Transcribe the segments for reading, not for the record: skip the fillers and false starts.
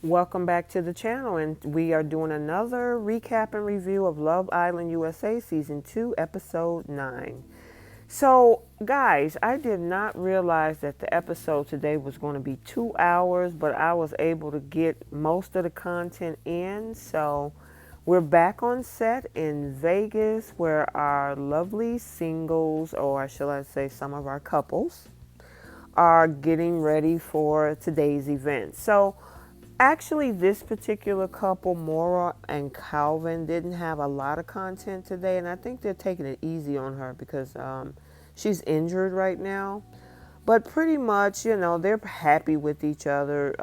Welcome back to the channel, and we are doing another recap and review of Love Island USA Season 2, Episode 9. So, guys, I did not realize that the episode today was going to be 2 hours, but I was able to get most of the content in. So, we're back on set in Vegas where our lovely singles, or shall I say some of our couples, are getting ready for today's event. So, actually, this particular couple, Moira and Calvin, didn't have a lot of content today, and I think they're taking it easy on her because she's injured right now. But pretty much, they're happy with each other.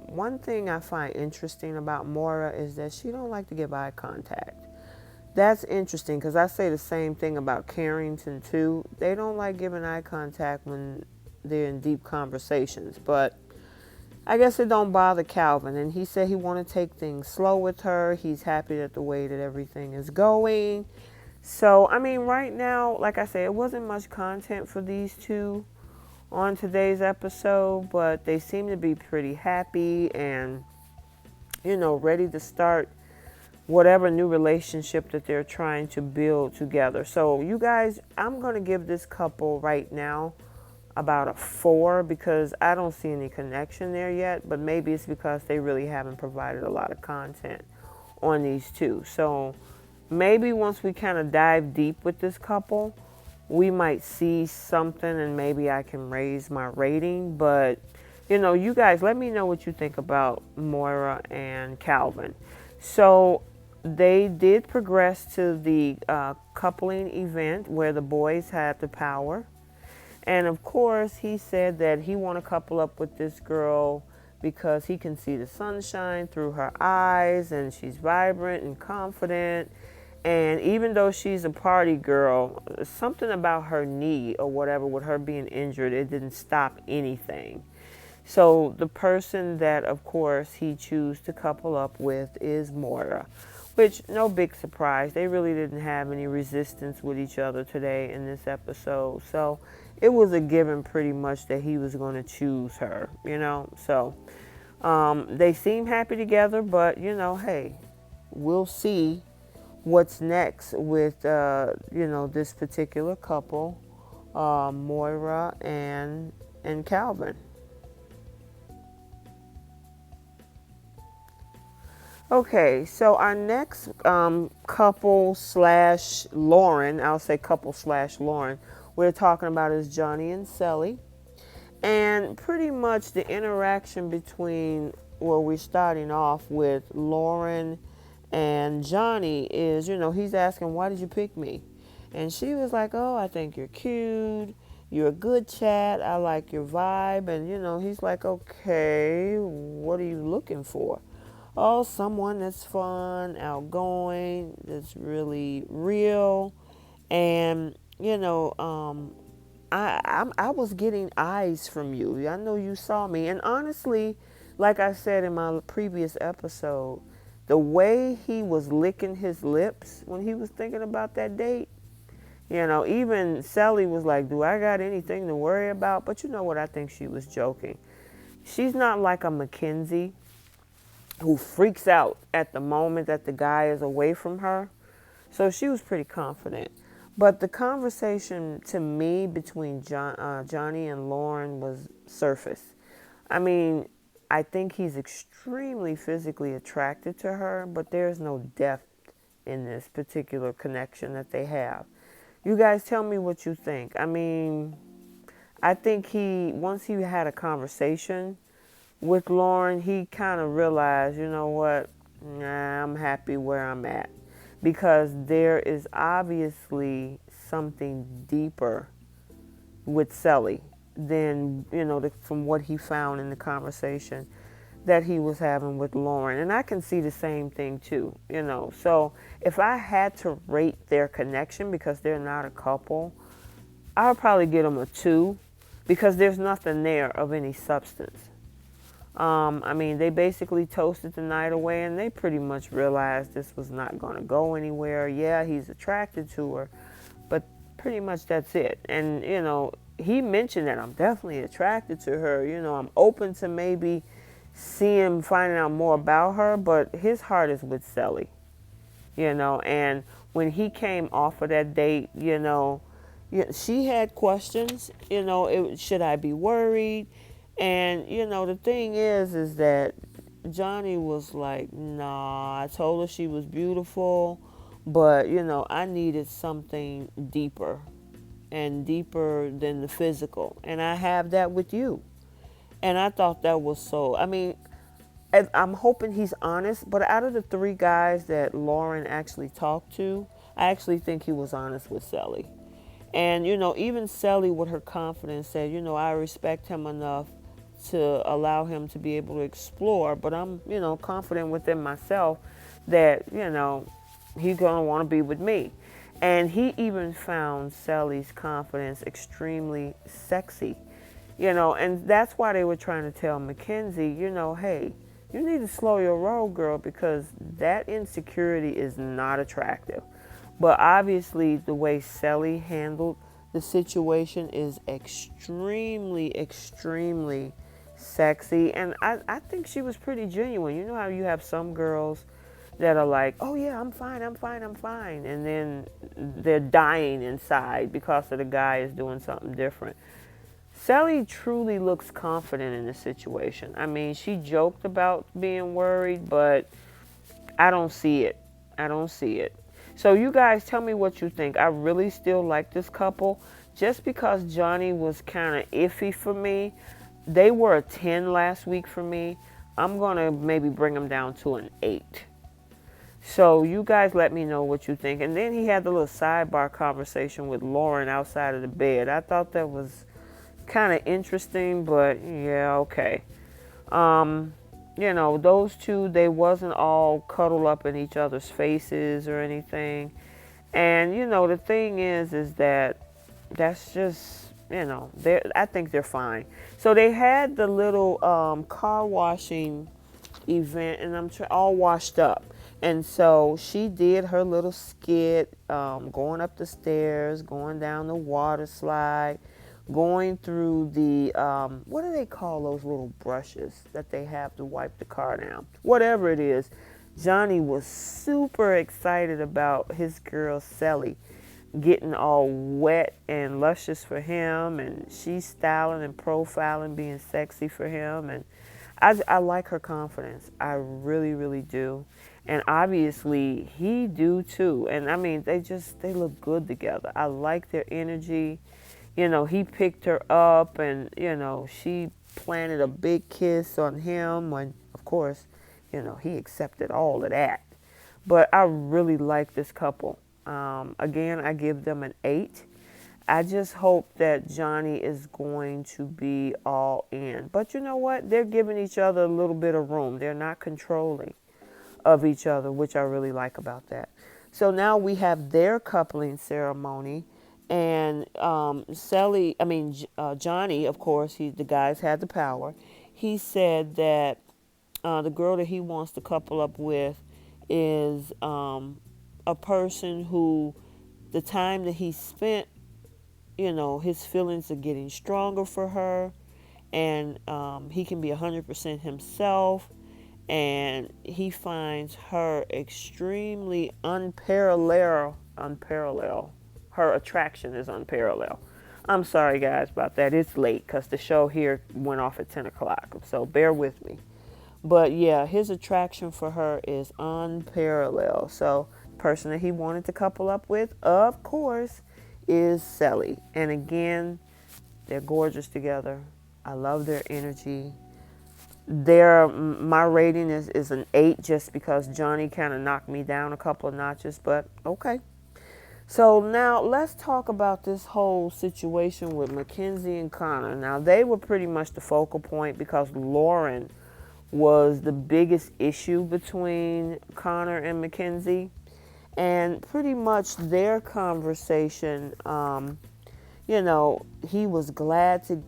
One thing I find interesting about Moira is that she don't like to give eye contact. That's interesting because I say the same thing about Carrington too. They don't like giving eye contact when they're in deep conversations, but I guess it don't bother Calvin, and he said he want to take things slow with her. He's happy at the way that everything is going. So, I mean, right now, like I said, it wasn't much content for these two on today's episode, but they seem to be pretty happy and, ready to start whatever new relationship that they're trying to build together. So, you guys, I'm going to give this couple right now about a 4 because I don't see any connection there yet, but maybe it's because they really haven't provided a lot of content on these two. So maybe once we kind of dive deep with this couple, we might see something and maybe I can raise my rating. But, you guys, let me know what you think about Moira and Calvin. So they did progress to the coupling event where the boys had the power. And of course, he said that he want to couple up with this girl because he can see the sunshine through her eyes and she's vibrant and confident. And even though she's a party girl, something about her knee or whatever with her being injured, it didn't stop anything. So the person that, of course, he chose to couple up with is Moira, which no big surprise. They really didn't have any resistance with each other today in this episode. So it was a given pretty much that he was going to choose her, So they seem happy together, but, hey, we'll see what's next with, this particular couple, Moira and Calvin. Okay, so our next couple slash Lauren, I'll say couple slash Lauren, we're talking about is Johnny and Cely. And pretty much the interaction between, well, we're starting off with Lauren and Johnny is, he's asking, why did you pick me? And she was like, oh, I think you're cute. You're a good chat. I like your vibe. And, he's like, okay, what are you looking for? Oh, someone that's fun, outgoing, that's really real. And, I was getting eyes from you. I know you saw me. And honestly, like I said in my previous episode, the way he was licking his lips when he was thinking about that date, even Cely was like, do I got anything to worry about? But you know what? I think she was joking. She's not like a Mackenzie who freaks out at the moment that the guy is away from her. So she was pretty confident. But the conversation to me between Johnny and Lauren was surface. I mean, I think he's extremely physically attracted to her, but there's no depth in this particular connection that they have. You guys tell me what you think. I mean, I think once he had a conversation with Lauren, he kind of realized, you know what, nah, I'm happy where I'm at. Because there is obviously something deeper with Cely than, from what he found in the conversation that he was having with Lauren. And I can see the same thing too, So if I had to rate their connection, because they're not a couple, I would probably give them a 2 because there's nothing there of any substance. I mean, they basically toasted the night away and they pretty much realized this was not going to go anywhere. Yeah, he's attracted to her, but pretty much that's it. And, he mentioned that I'm definitely attracted to her. I'm open to maybe finding out more about her, but his heart is with Cely, and when he came off of that date, yeah, she had questions, should I be worried? And, the thing is that Johnny was like, nah, I told her she was beautiful, but, I needed something deeper and deeper than the physical. And I have that with you. And I thought that was so, I mean, I'm hoping he's honest, but out of the three guys that Lauren actually talked to, I actually think he was honest with Cely. And, even Cely with her confidence said, I respect him enough to allow him to be able to explore, but I'm, confident within myself that, he's going to want to be with me. And he even found Cely's confidence extremely sexy, and that's why they were trying to tell Mackenzie, hey, you need to slow your roll, girl, because that insecurity is not attractive. But obviously, the way Cely handled the situation is extremely, extremely sexy. And I think she was pretty genuine. You know how you have some girls that are like, oh, yeah, I'm fine, I'm fine, I'm fine. And then they're dying inside because of the guy is doing something different. Cely truly looks confident in the situation. I mean, she joked about being worried, but I don't see it. I don't see it. So you guys tell me what you think. I really still like this couple. Just because Johnny was kind of iffy for me, they were a 10 last week for me. I'm going to maybe bring them down to an 8. So you guys let me know what you think. And then he had the little sidebar conversation with Lauren outside of the bed. I thought that was kind of interesting, but yeah, okay. Those two, they wasn't all cuddled up in each other's faces or anything. And, the thing is that that's just, I think they're fine. So they had the little car washing event, and I'm all washed up. And so she did her little skit, going up the stairs, going down the water slide, going through the, what do they call those little brushes that they have to wipe the car down? Whatever it is, Johnny was super excited about his girl Cely getting all wet and luscious for him, and she's styling and profiling, being sexy for him. And I like her confidence. I really, really do. And obviously he do too. And I mean, they look good together. I like their energy. He picked her up, and, she planted a big kiss on him when, of course, he accepted all of that. But I really like this couple. Again, I give them an 8. I just hope that Johnny is going to be all in. But you know what? They're giving each other a little bit of room. They're not controlling of each other, which I really like about that. So now we have their coupling ceremony. And Johnny, of course, the guys had the power. He said that the girl that he wants to couple up with is a person who, the time that he spent, his feelings are getting stronger for her, and he can be 100% himself, and he finds her extremely unparalleled. Her attraction is unparalleled. I'm sorry, guys, about that. It's late because the show here went off at 10 o'clock, so bear with me. But yeah, his attraction for her is unparalleled. So the person that he wanted to couple up with, of course, is Cely. And again, they're gorgeous together. I love their energy. My rating is an 8 just because Johnny kind of knocked me down a couple of notches, but okay. So now let's talk about this whole situation with Mackenzie and Connor. Now they were pretty much the focal point because Lauren was the biggest issue between Connor and Mackenzie. And pretty much their conversation, he was glad to,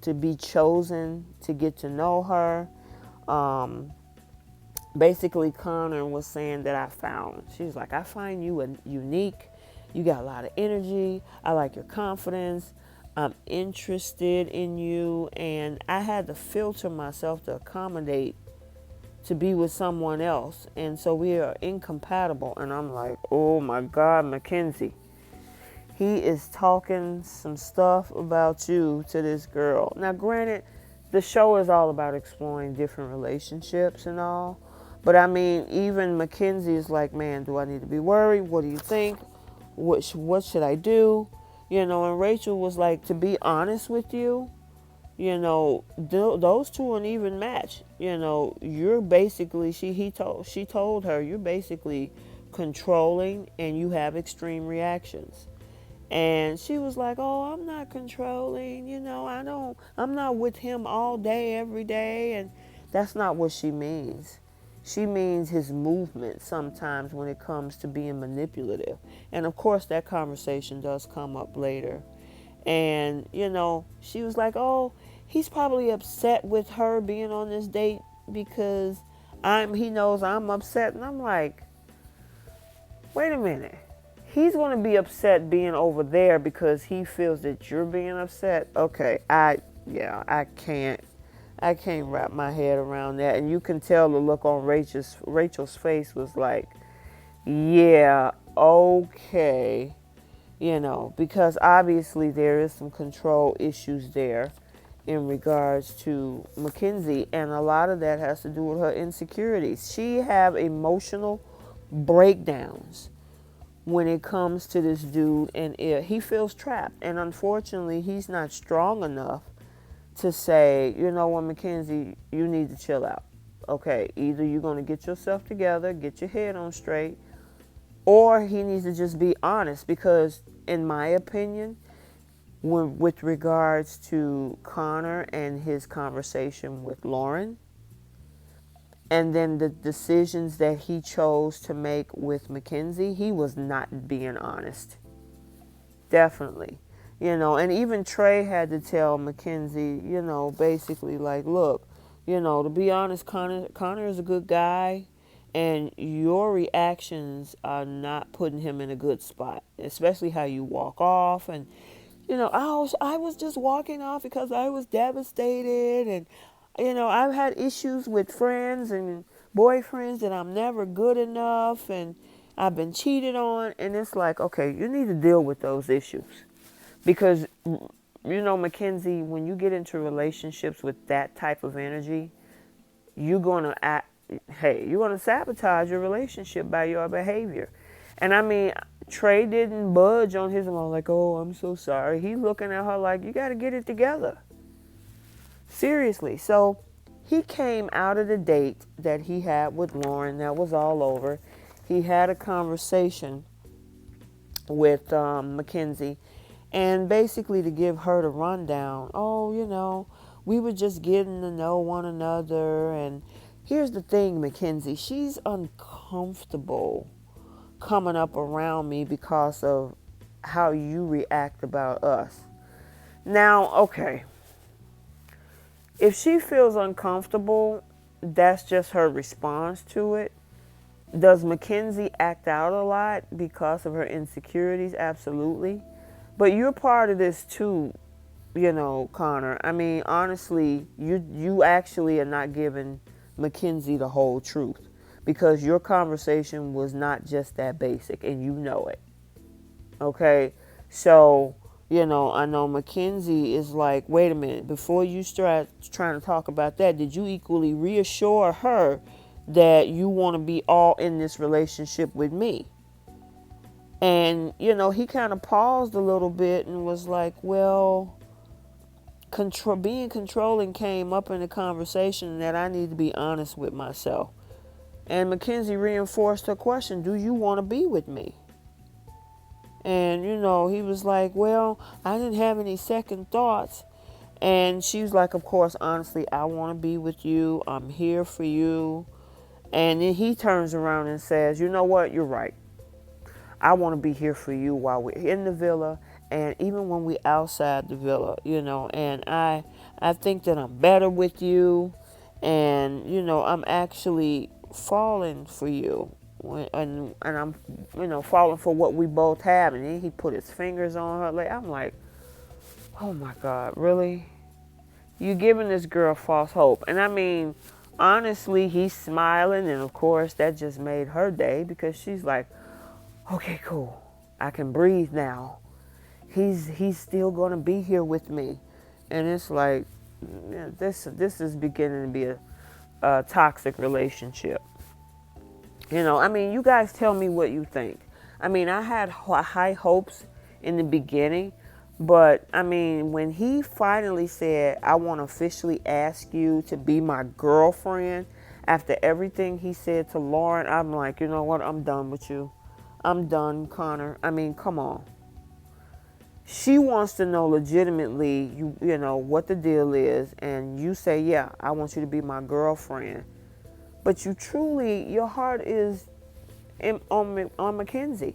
to be chosen to get to know her. Basically, Connor was saying that she's like, I find you unique. You got a lot of energy. I like your confidence. I'm interested in you, and I had to filter myself to accommodate to be with someone else, and so we are incompatible. And I'm like, oh my God, Mackenzie, he is talking some stuff about you to this girl. Now, granted, the show is all about exploring different relationships and all, but I mean, even Mackenzie is like, man, do I need to be worried? What do you think? What should I do? And Rachel was like, to be honest with you, those two an even match. You're basically, she told her, you're basically controlling and you have extreme reactions. And she was like, oh, I'm not controlling, I'm not with him all day, every day. And that's not what she means. She means his movement sometimes when it comes to being manipulative. And of course, that conversation does come up later. And, she was like, oh, he's probably upset with her being on this date because he knows I'm upset. And I'm like, wait a minute. He's going to be upset being over there because he feels that you're being upset. Okay, I can't wrap my head around that. And you can tell the look on Rachel's face was like, yeah, okay. Because obviously there is some control issues there in regards to Mackenzie, and a lot of that has to do with her insecurities. She have emotional breakdowns when it comes to this dude, and he feels trapped. And unfortunately, he's not strong enough to say, you know what, Mackenzie, you need to chill out. Okay, either you're going to get yourself together, get your head on straight, or he needs to just be honest. Because in my opinion, with regards to Connor and his conversation with Lauren, and then the decisions that he chose to make with Mackenzie, he was not being honest. Definitely. And even Trey had to tell Mackenzie, basically like, look, to be honest, Connor is a good guy, and your reactions are not putting him in a good spot, especially how you walk off. And I was just walking off because I was devastated, and I've had issues with friends and boyfriends that I'm never good enough, and I've been cheated on. And it's like, okay, you need to deal with those issues. Because, Mackenzie, when you get into relationships with that type of energy, you're going to sabotage your relationship by your behavior. And I mean, Trey didn't budge on his own, like, oh, I'm so sorry. He's looking at her like, you got to get it together. Seriously. So he came out of the date that he had with Lauren. That was all over. He had a conversation with Mackenzie, and basically to give her the rundown. Oh, we were just getting to know one another. And here's the thing, Mackenzie, she's uncomfortable coming up around me because of how you react about us. Now, okay, if she feels uncomfortable, that's just her response to it. Does Mackenzie act out a lot because of her insecurities? Absolutely. But you're part of this too, Connor. I mean, honestly, you actually are not giving Mackenzie the whole truth, because your conversation was not just that basic, and you know it. Okay? So, I know Mackenzie is like, wait a minute, before you start trying to talk about that, did you equally reassure her that you want to be all in this relationship with me? And, he kind of paused a little bit and was like, well, being controlling came up in the conversation that I need to be honest with myself. And Mackenzie reinforced her question, do you want to be with me? And, he was like, well, I didn't have any second thoughts. And she was like, of course, honestly, I want to be with you. I'm here for you. And then he turns around and says, you know what? You're right. I want to be here for you while we're in the villa, and even when we're outside the villa, and I think that I'm better with you, and, I'm actually falling for you, and I'm, falling for what we both have. And then he put his fingers on her leg. I'm like, Oh my God, really? You giving this girl false hope. And I mean, honestly, he's smiling, and of course that just made her day because she's like, okay, cool. I can breathe now. He's still gonna be here with me. And it's like, yeah, this is beginning to be a toxic relationship. I mean, you guys tell me what you think. I mean, I had high hopes in the beginning, but I mean, when he finally said, I want to officially ask you to be my girlfriend, after everything he said to Lauren, I'm like, you know what? I'm done with you. I'm done, Connor. I mean, come on. She wants to know legitimately, you know, what the deal is, and you say, yeah, I want you to be my girlfriend. But you truly, your heart is on Mackenzie,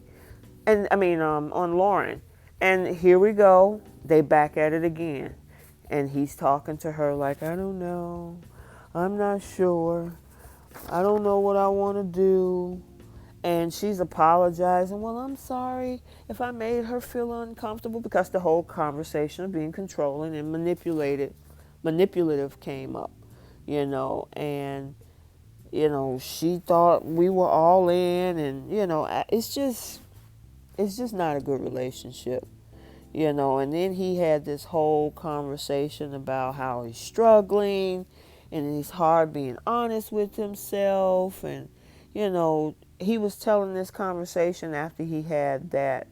and I mean on Lauren. And here we go, they back at it again, and he's talking to her like, I don't know, I'm not sure, I don't know what I want to do. And she's apologizing. Well, I'm sorry if I made her feel uncomfortable, because the whole conversation of being controlling and manipulative came up, and she thought we were all in, and it's just not a good relationship, and then he had this whole conversation about how he's struggling and it's hard being honest with himself, and he was telling this conversation after he had that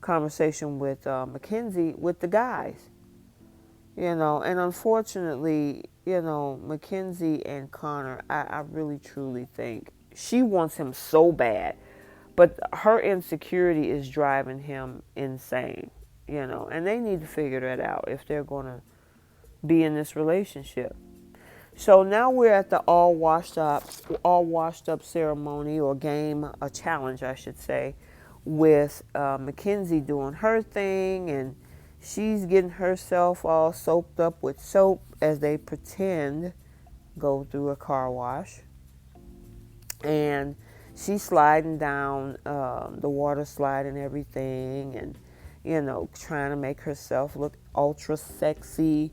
conversation with Mackenzie with the guys, and unfortunately, Mackenzie and Connor, I really truly think she wants him so bad, but her insecurity is driving him insane, and they need to figure that out if they're going to be in this relationship. So now we're at the all washed up ceremony, or game, a challenge, I should say, with Mackenzie doing her thing, and she's getting herself all soaked up with soap as they pretend go through a car wash, and she's sliding down the water slide and everything, and trying to make herself look ultra sexy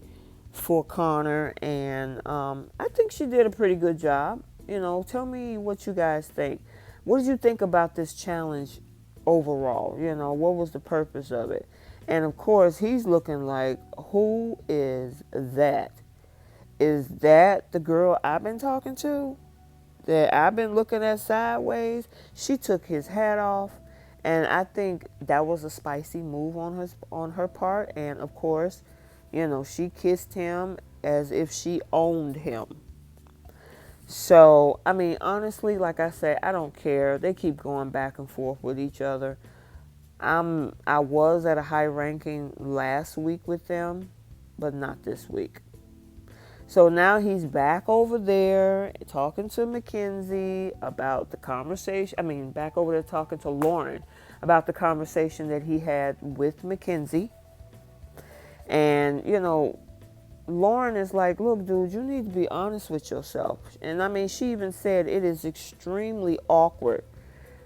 for Connor, and I think she did a pretty good job. Tell me what you guys think. What did you think about this challenge overall? What was the purpose of it? And of course, he's looking like, who is that? Is that the girl I've been talking to? That I've been looking at sideways? She took his hat off, and I think that was a spicy move on her part. And of course, she kissed him as if she owned him. So, I mean, honestly, like I said, I don't care. They keep going back and forth with each other. I was at a high ranking last week with them, but not this week. So now he's back over there talking to Mackenzie about the conversation. I mean, back over there talking to Lauren about the conversation that he had with Mackenzie. And, Lauren is like, look, dude, you need to be honest with yourself. And I mean, she even said it is extremely awkward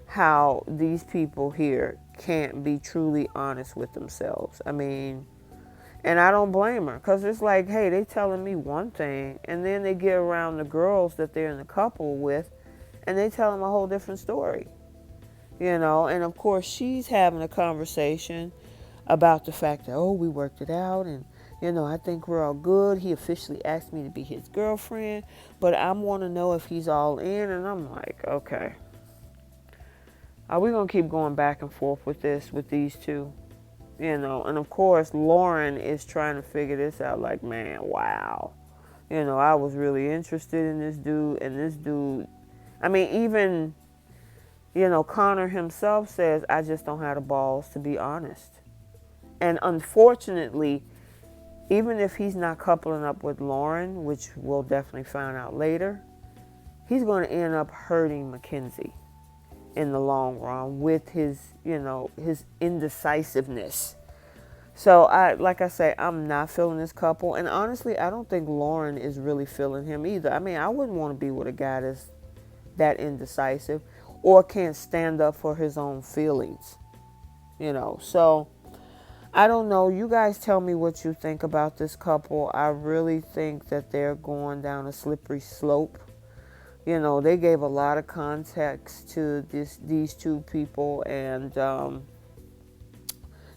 how these people here can't be truly honest with themselves. I mean, and I don't blame her, because it's like, hey, they telling me one thing, and then they get around the girls that they're in a couple with, and they tell them a whole different story. And of course, she's having a conversation about the fact that, oh, we worked it out, and I think we're all good. He officially asked me to be his girlfriend, but I want to know if he's all in. And I'm like, okay, are we going to keep going back and forth with these two? And of course, Lauren is trying to figure this out like, man, wow. I was really interested in this dude, and this dude, I mean, even, Connor himself says, I just don't have the balls to be honest. And unfortunately, even if he's not coupling up with Lauren, which we'll definitely find out later, he's going to end up hurting Mackenzie in the long run with his indecisiveness. So like I say, I'm not feeling this couple. And honestly, I don't think Lauren is really feeling him either. I mean, I wouldn't want to be with a guy that's that indecisive or can't stand up for his own feelings. So I don't know. You guys tell me what you think about this couple. I really think that they're going down a slippery slope. You know, they gave a lot of context to these two people, and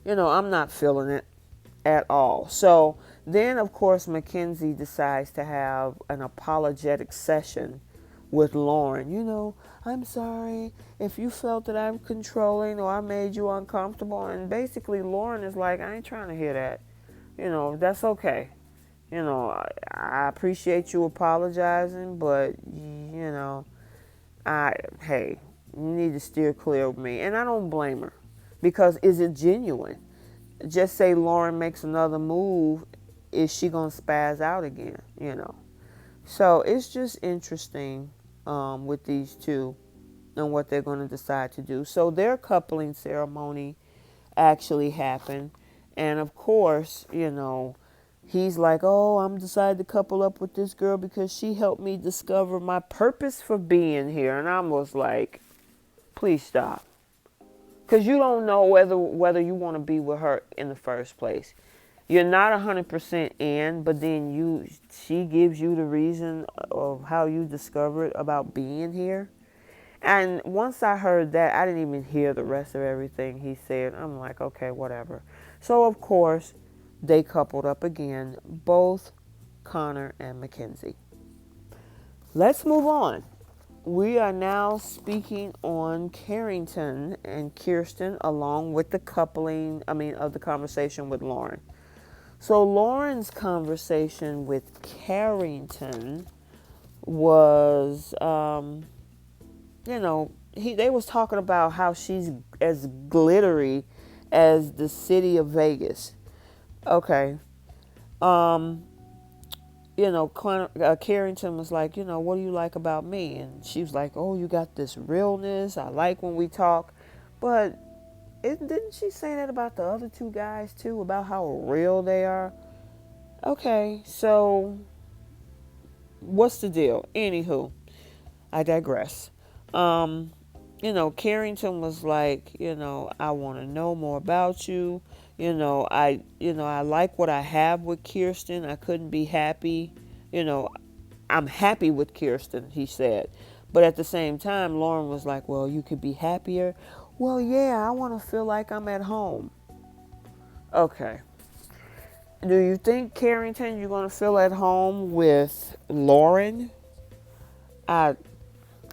you know, I'm not feeling it at all. So then, of course, Mackenzie decides to have an apologetic session with Lauren. You know, I'm sorry if you felt that I'm controlling or I made you uncomfortable. And basically, Lauren is like, I ain't trying to hear that. You know, that's okay. You know, I appreciate you apologizing, but, you know, hey, you need to steer clear of me. And I don't blame her, because is it genuine? Just say Lauren makes another move, is she going to spaz out again, you know? So it's just interesting with these two and what they're going to decide to do. So their coupling ceremony actually happened. And of course, you know, he's like, oh, I'm decided to couple up with this girl because she helped me discover my purpose for being here. And I was like, please stop. Because you don't know whether you want to be with her in the first place. You're not 100% in, but then she gives you the reason of how you discovered about being here. And once I heard that, I didn't even hear the rest of everything he said. I'm like, okay, whatever. So, of course, they coupled up again, both Connor and Mackenzie. Let's move on. We are now speaking on Carrington and Kirsten, along with the of the conversation with Lauren. So Lauren's conversation with Carrington was, you know, they was talking about how she's as glittery as the city of Vegas. Okay. You know, Carrington was like, you know, what do you like about me? And she was like, oh, you got this realness. I like when we talk. But didn't she say that about the other two guys too, about how real they are? Okay, so what's the deal? Anywho, I digress. You know, Carrington was like, you know, I want to know more about you. I like what I have with Kirsten. I couldn't be happy. You know, I'm happy with Kirsten, he said. But at the same time, Lauren was like, well, you could be happier. Well, yeah, I want to feel like I'm at home. Okay. Do you think, Carrington, you're going to feel at home with Lauren? I'm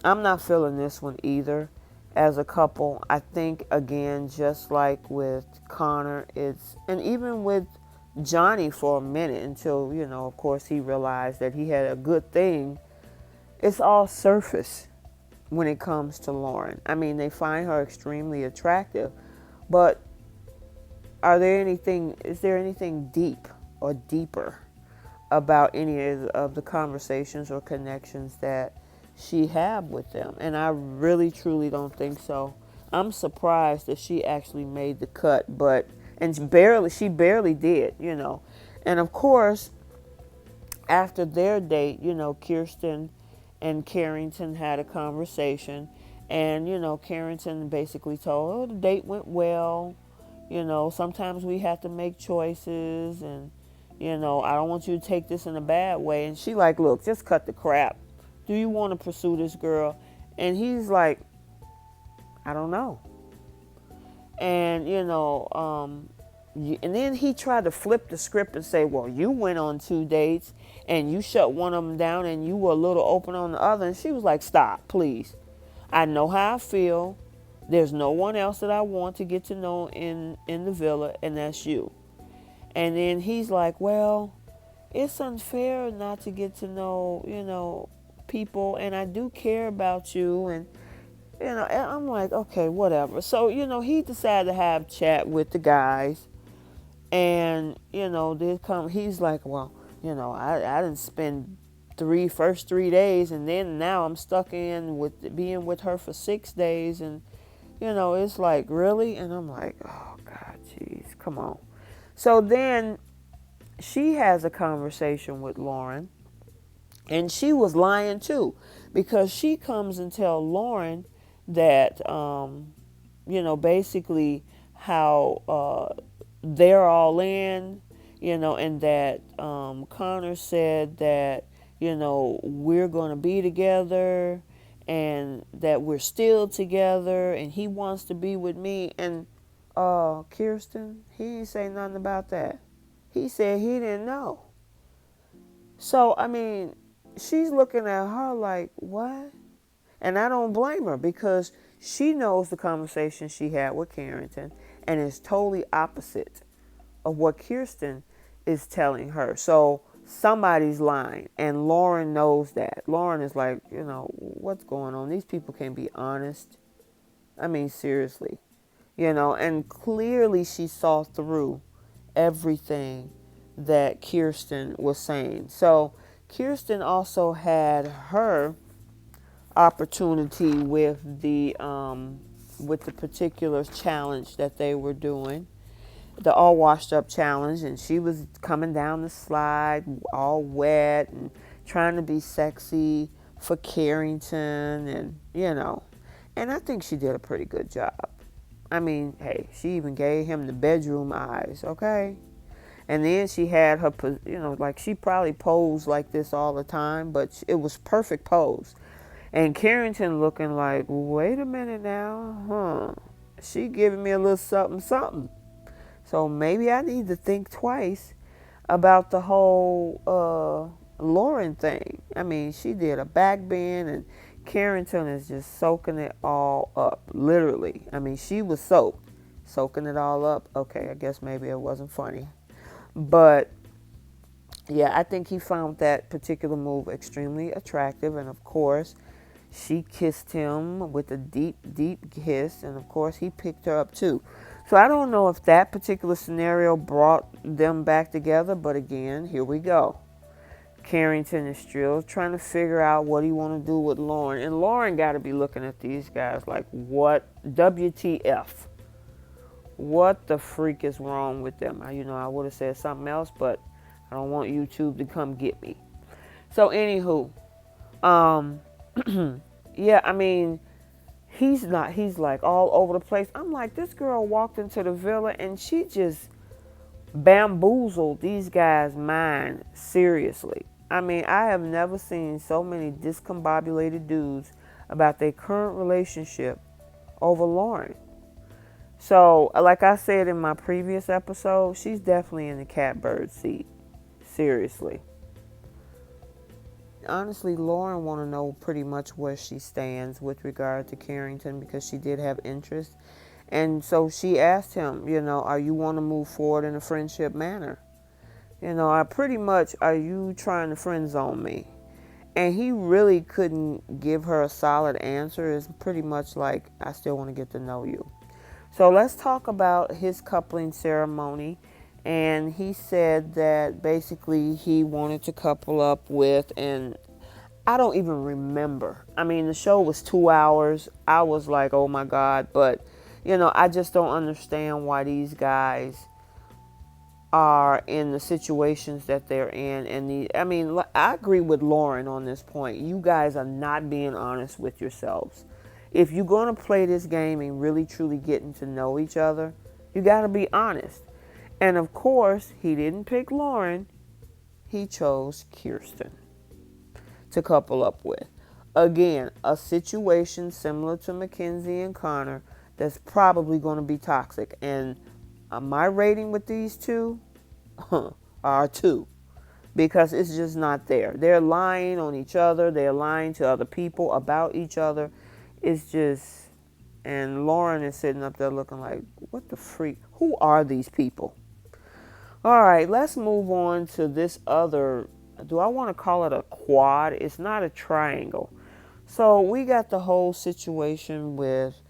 not feeling this one either. As a couple, I think, again, just like with Connor, and even with Johnny for a minute, until, you know, of course, he realized that he had a good thing. It's all surface when it comes to Lauren. I mean, they find her extremely attractive, but is there anything deep or deeper about any of the conversations or connections that she had with them? And I really truly don't think so. I'm surprised that she actually made the cut, she barely did, you know. And of course, after their date, you know, Kirsten and Carrington had a conversation, and, you know, Carrington basically told, oh, the date went well. You know, sometimes we have to make choices, and, you know, I don't want you to take this in a bad way. And she like, look, just cut the crap. Do you want to pursue this girl? And he's like, I don't know. And, you know, and then he tried to flip the script and say, well, you went on 2 dates and you shut one of them down and you were a little open on the other. And she was like, stop, please. I know how I feel. There's no one else that I want to get to know in the villa, and that's you. And then he's like, well, it's unfair not to get to know, you know, people, and I do care about you. And, you know, and I'm like, okay, whatever. So, you know, he decided to have chat with the guys. And, you know, he's like, well, you know, I didn't spend first 3 days, and then now I'm stuck in with being with her for 6 days. And, you know, it's like, really? And I'm like, oh, God, jeez, come on. So then she has a conversation with Lauren, and she was lying too, because she comes and tells Lauren that, you know, basically how they're all in, and that Connor said that, we're going to be together and that we're still together and he wants to be with me. And Kirsten, he didn't say nothing about that. He said he didn't know. So, I mean, she's looking at her like, what? And I don't blame her because she knows the conversation she had with Carrington and it's totally opposite of what Kirsten is telling her. So somebody's lying and Lauren knows that. Lauren is like, what's going on? These people can't be honest. I mean, seriously. And clearly she saw through everything that Kirsten was saying. So Kirsten also had her opportunity with the particular challenge that they were doing, the all washed up challenge, and she was coming down the slide all wet and trying to be sexy for Carrington, and I think she did a pretty good job. I mean, hey, she even gave him the bedroom eyes, okay? And then she had her, like she probably posed like this all the time, but it was perfect pose. And Carrington looking like, wait a minute now, She giving me a little something, something. So maybe I need to think twice about the whole Lauren thing. I mean, she did a back bend and Carrington is just soaking it all up, literally. I mean, she was soaking it all up. Okay, I guess maybe it wasn't funny. But yeah, I think he found that particular move extremely attractive. And of course, she kissed him with a deep, deep kiss. And of course, he picked her up too. So I don't know if that particular scenario brought them back together. But again, here we go. Carrington is still trying to figure out what he want to do with Lauren. And Lauren got to be looking at these guys like, what? WTF? What the freak is wrong with them? I would have said something else, but I don't want YouTube to come get me. So anywho, yeah, I mean, he's like all over the place. I'm like, this girl walked into the villa and she just bamboozled these guys' mind, seriously. I mean, I have never seen so many discombobulated dudes about their current relationship over Lauren. So, like I said in my previous episode, she's definitely in the catbird seat. Seriously. Honestly, Lauren want to know pretty much where she stands with regard to Carrington because she did have interest. And so she asked him, are you want to move forward in a friendship manner? Are you trying to friend zone me? And he really couldn't give her a solid answer. It's pretty much like, I still want to get to know you. So let's talk about his coupling ceremony. And he said that basically he wanted to couple up with, and I don't even remember. I mean, the show was 2 hours. I was like, oh my God. But, I just don't understand why these guys are in the situations that they're in. And I agree with Lauren on this point. You guys are not being honest with yourselves. If you're going to play this game and really truly getting to know each other, you got to be honest. And of course, he didn't pick Lauren. He chose Kirsten to couple up with. Again, a situation similar to Mackenzie and Connor that's probably going to be toxic. And my rating with these two are 2 because it's just not there. They're lying on each other. They're lying to other people about each other. It's just, and Lauren is sitting up there looking like, what the freak? Who are these people? All right, let's move on to this other, do I want to call it a quad? It's not a triangle. So we got the whole situation with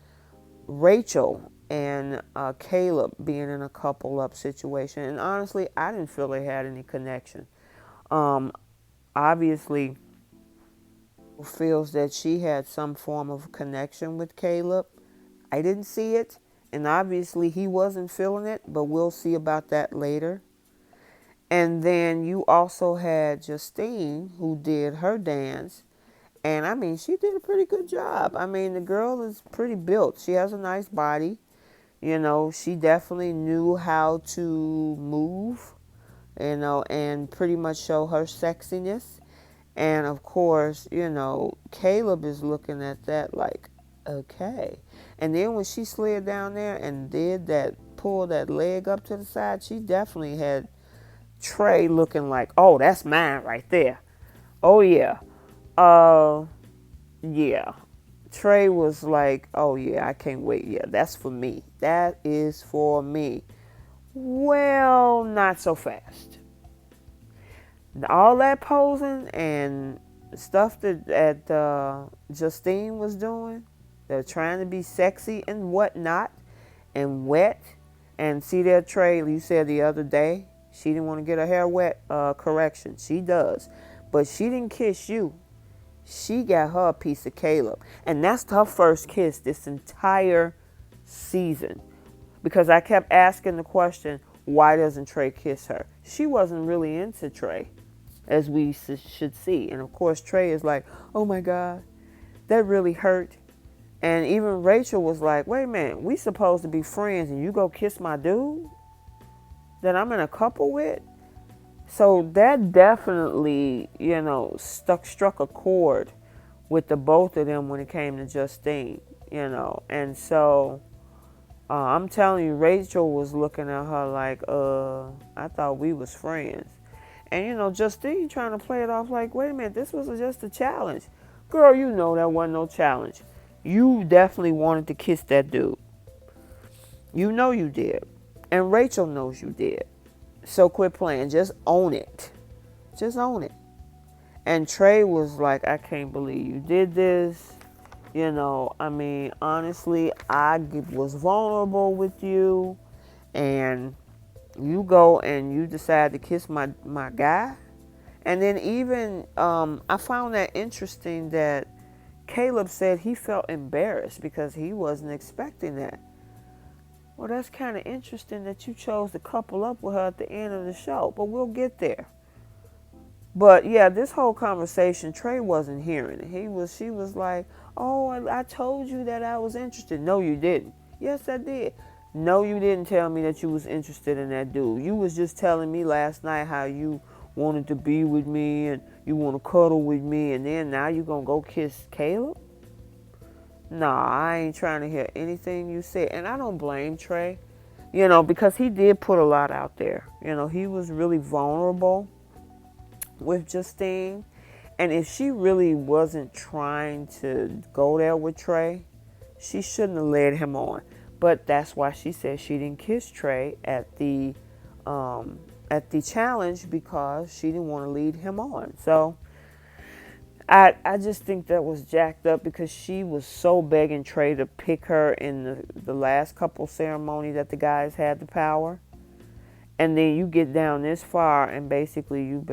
Rachel and Caleb being in a couple up situation. And honestly, I didn't feel they had any connection. Obviously, feels that she had some form of connection with Caleb. I didn't see it, and obviously he wasn't feeling it, but we'll see about that later. And then you also had Justine, who did her dance, and I mean, she did a pretty good job. I mean, the girl is pretty built. She has a nice body. She definitely knew how to move, and pretty much show her sexiness. And of course, Caleb is looking at that like, okay. And then when she slid down there and pull that leg up to the side, she definitely had Trey looking like, oh, that's mine right there. Oh yeah. Uh yeah. Trey was like, oh yeah, I can't wait. Yeah, that's for me. That is for me. Well, not so fast. All that posing and stuff that Justine was doing, they're trying to be sexy and whatnot and wet. And see there, Trey, you said the other day she didn't want to get her hair wet. Correction, she does. But she didn't kiss you. She got her a piece of Caleb. And that's her first kiss this entire season. Because I kept asking the question, why doesn't Trey kiss her? She wasn't really into Trey, as we should see. And of course, Trey is like, oh my God, that really hurt. And even Rachel was like, wait a minute, we supposed to be friends and you go kiss my dude that I'm in a couple with? So that definitely, struck a chord with the both of them when it came to Justine, And so I'm telling you, Rachel was looking at her like, I thought we was friends. And, Justine trying to play it off like, wait a minute, this was just a challenge. Girl, you know that wasn't no challenge. You definitely wanted to kiss that dude. You know you did. And Rachel knows you did. So quit playing. Just own it. Just own it. And Trey was like, I can't believe you did this. Honestly, I was vulnerable with you. And you go and you decide to kiss my guy. And then even, I found that interesting that Caleb said he felt embarrassed because he wasn't expecting that. Well, that's kind of interesting that you chose to couple up with her at the end of the show, but we'll get there. But yeah, this whole conversation, Trey wasn't hearing it. She was like, oh, I told you that I was interested. No, you didn't. Yes, I did. No, you didn't tell me that you was interested in that dude. You was just telling me last night how you wanted to be with me and you want to cuddle with me, and then now you going to go kiss Caleb? Nah, I ain't trying to hear anything you said. And I don't blame Trey, because he did put a lot out there. He was really vulnerable with Justine. And if she really wasn't trying to go there with Trey, she shouldn't have led him on. But that's why she said she didn't kiss Trey at the challenge, because she didn't want to lead him on. So I just think that was jacked up, because she was so begging Trey to pick her in the last couple ceremony that the guys had the power. And then you get down this far and basically you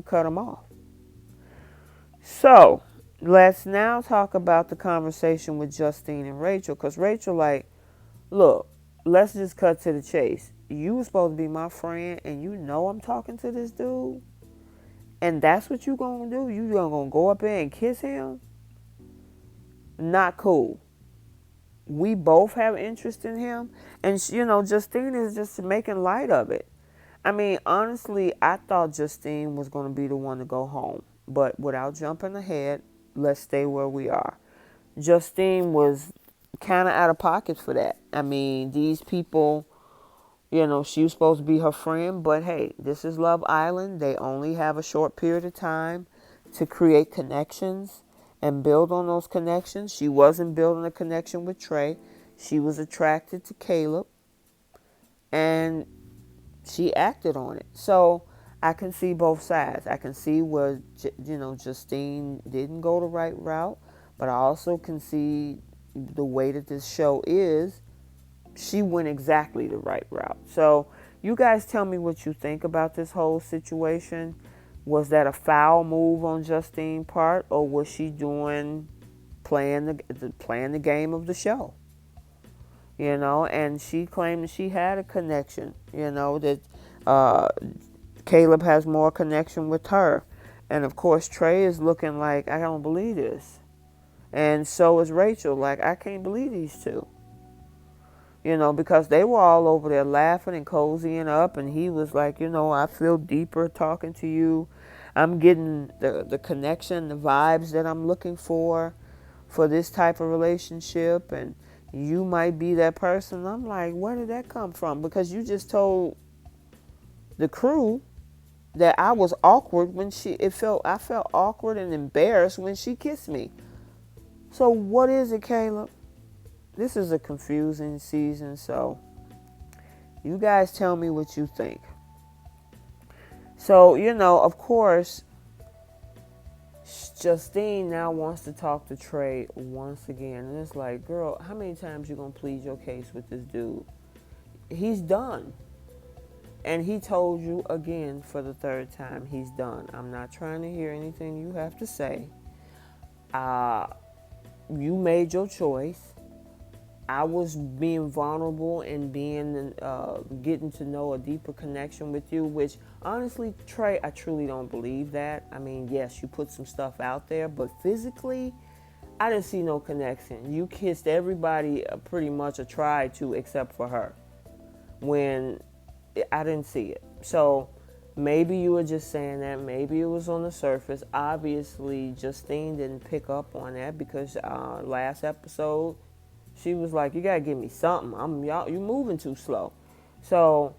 cut them off. So let's now talk about the conversation with Justine and Rachel, because Rachel like, look, let's just cut to the chase. You were supposed to be my friend and I'm talking to this dude? And that's what you gonna do? You gonna go up there and kiss him? Not cool. We both have interest in him. And, Justine is just making light of it. Honestly, I thought Justine was going to be the one to go home. But without jumping ahead, let's stay where we are. Justine was kind of out of pocket for that. These people, she was supposed to be her friend. But, hey, this is Love Island. They only have a short period of time to create connections and build on those connections. She wasn't building a connection with Trey. She was attracted to Caleb. And she acted on it. So I can see both sides. I can see where, Justine didn't go the right route. But I also can see the way that this show is, she went exactly the right route. So you guys tell me what you think about this whole situation. Was that a foul move on Justine's part, or was she playing the game of the show? And she claimed that she had a connection, that Caleb has more connection with her. And of course, Trey is looking like, I don't believe this. And so is Rachel, like, I can't believe these two. because they were all over there laughing and cozying up, and he was like, I feel deeper talking to you. I'm getting the connection, the vibes that I'm looking for this type of relationship, and you might be that person. I'm like, where did that come from? Because you just told the crew that I was awkward when I felt awkward and embarrassed when she kissed me. So what is it, Caleb? This is a confusing season, so you guys tell me what you think. So, of course, Justine now wants to talk to Trey once again. And it's like, girl, how many times you going to plead your case with this dude? He's done. And he told you again for the third time, he's done. I'm not trying to hear anything you have to say. You made your choice. I was being vulnerable and getting to know a deeper connection with you, which honestly, Trey, I truly don't believe that. I mean, yes, you put some stuff out there, but physically, I didn't see no connection. You kissed everybody pretty much, or tried to, except for her, when I didn't see it. So maybe you were just saying that. Maybe it was on the surface. Obviously, Justine didn't pick up on that because last episode, she was like, you gotta give me something. You moving too slow. So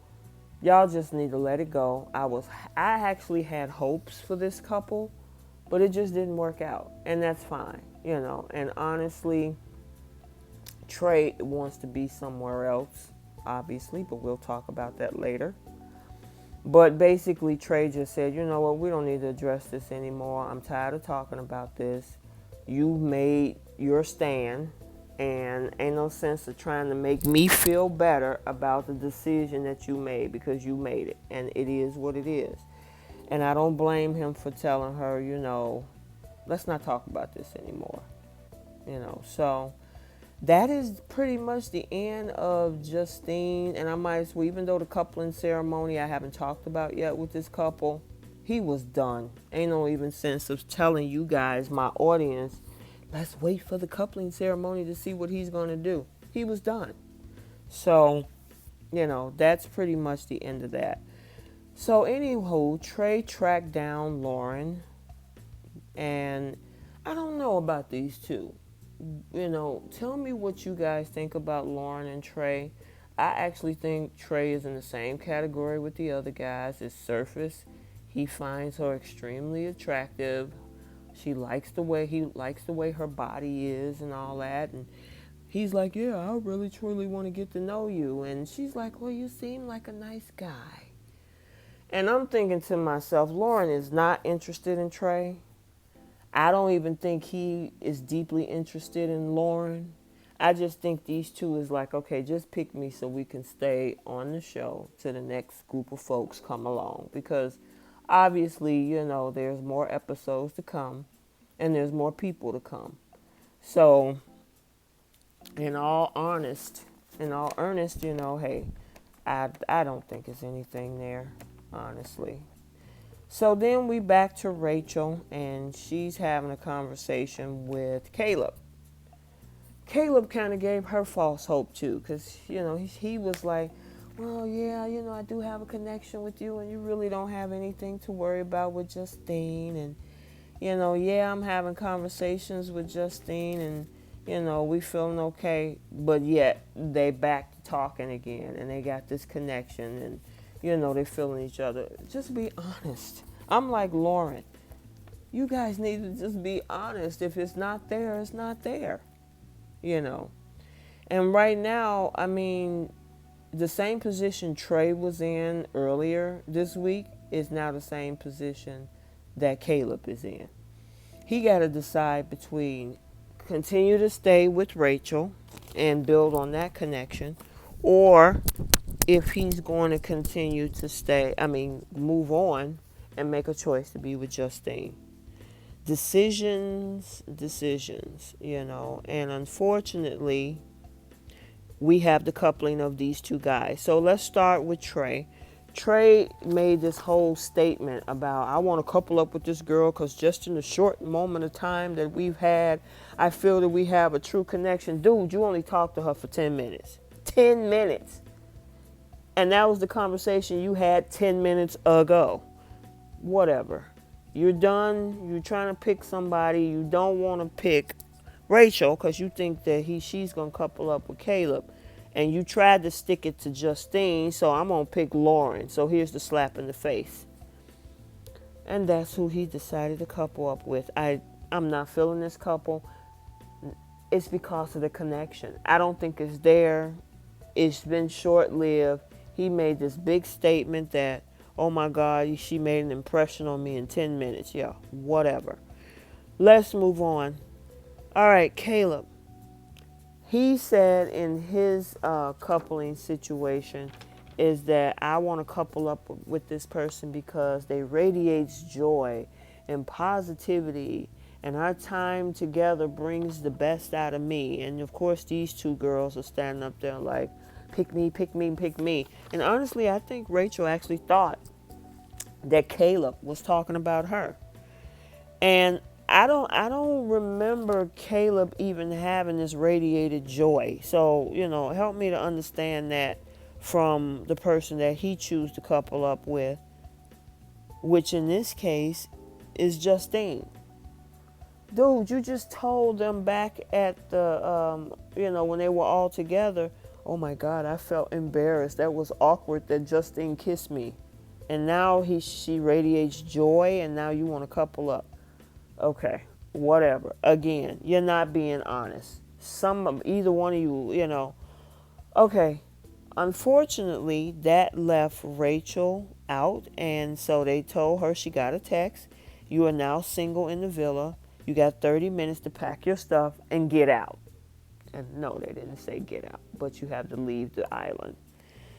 y'all just need to let it go. I actually had hopes for this couple, but it just didn't work out. And that's fine, And honestly, Trey wants to be somewhere else, obviously, but we'll talk about that later. But basically, Trey just said, you know what, we don't need to address this anymore. I'm tired of talking about this. You made your stand. And ain't no sense of trying to make me feel better about the decision that you made, because you made it. And it is what it is. And I don't blame him for telling her, let's not talk about this anymore. So that is pretty much the end of Justine. And I might as well, even though the coupling ceremony I haven't talked about yet with this couple, he was done. Ain't no even sense of telling you guys, my audience, let's wait for the coupling ceremony to see what he's going to do. He was done. So, that's pretty much the end of that. So, anywho, Trey tracked down Lauren. And I don't know about these two. Tell me what you guys think about Lauren and Trey. I actually think Trey is in the same category with the other guys. It's surface. He finds her extremely attractive. He likes the way her body is and all that. And he's like, yeah, I really truly want to get to know you. And she's like, well, you seem like a nice guy. And I'm thinking to myself, Lauren is not interested in Trey. I don't even think he is deeply interested in Lauren. I just think these two is like, okay, just pick me so we can stay on the show till the next group of folks come along. Because obviously, there's more episodes to come and there's more people to come. So, in all earnest, hey, I don't think it's anything there, honestly. So then we back to Rachel, and she's having a conversation with Caleb. Caleb kind of gave her false hope too, because, he was like, well, yeah, I do have a connection with you, and you really don't have anything to worry about with Justine. And, yeah, I'm having conversations with Justine, and, we feeling okay. But yet, they back to talking again, and they got this connection, and, they feeling each other. Just be honest. I'm like, Lauren, you guys need to just be honest. If it's not there, it's not there. And right now, I mean, the same position Trey was in earlier this week is now the same position that Caleb is in. He got to decide between continue to stay with Rachel and build on that connection, or if he's going to continue to move on and make a choice to be with Justine. Decisions, and unfortunately, we have the coupling of these two guys. So let's start with Trey. Trey made this whole statement about, I want to couple up with this girl because just in the short moment of time that we've had, I feel that we have a true connection. Dude, you only talked to her for 10 minutes. 10 minutes. And that was the conversation you had 10 minutes ago. Whatever. You're done. You're trying to pick somebody. You don't want to pick Rachel because you think that she's going to couple up with Caleb. And you tried to stick it to Justine, so I'm going to pick Lauren. So here's the slap in the face. And that's who he decided to couple up with. I'm not feeling this couple. It's because of the connection. I don't think it's there. It's been short-lived. He made this big statement that, oh my God, she made an impression on me in 10 minutes. Yeah, whatever. Let's move on. All right, Caleb. He said in his coupling situation is that I want to couple up with this person because they radiate joy and positivity, and our time together brings the best out of me. And of course, these two girls are standing up there like, pick me, pick me, pick me. And honestly, I think Rachel actually thought that Caleb was talking about her. And I don't remember Caleb even having this radiated joy. So, help me to understand that from the person that he chose to couple up with, which in this case is Justine. Dude, you just told them back at the, when they were all together, oh my God, I felt embarrassed. That was awkward that Justine kissed me. And now she radiates joy, and now you want to couple up. Okay, whatever. Again, you're not being honest. Either one of you, Okay, unfortunately, that left Rachel out, and so they told her, she got a text. You are now single in the villa. You got 30 minutes to pack your stuff and get out. And no, they didn't say get out, but you have to leave the island.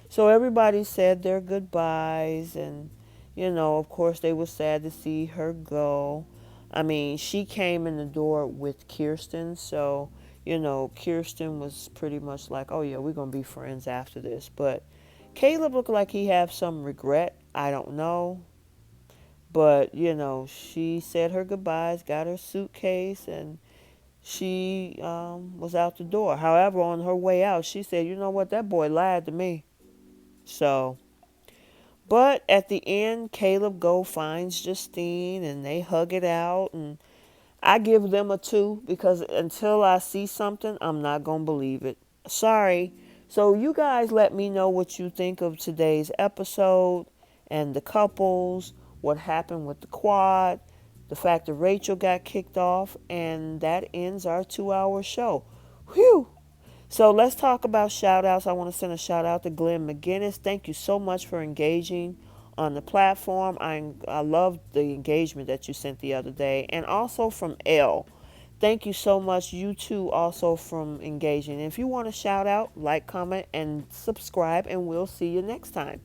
So everybody said their goodbyes, and, of course they were sad to see her go. I mean, she came in the door with Kirsten, so, Kirsten was pretty much like, oh yeah, we're going to be friends after this. But Caleb looked like he had some regret. I don't know. But, she said her goodbyes, got her suitcase, and she was out the door. However, on her way out, she said, you know what, that boy lied to me. So, but at the end, Caleb finds Justine, and they hug it out, and I give them a 2 because until I see something, I'm not going to believe it. Sorry. So you guys let me know what you think of today's episode and the couples, what happened with the quad, the fact that Rachel got kicked off, and that ends our 2-hour show. Whew. So let's talk about shout-outs. I want to send a shout-out to Glenn McGinnis. Thank you so much for engaging on the platform. I loved the engagement that you sent the other day. And also from Elle. Thank you so much, you too, also from engaging. And if you want to shout out, like, comment, and subscribe, and we'll see you next time.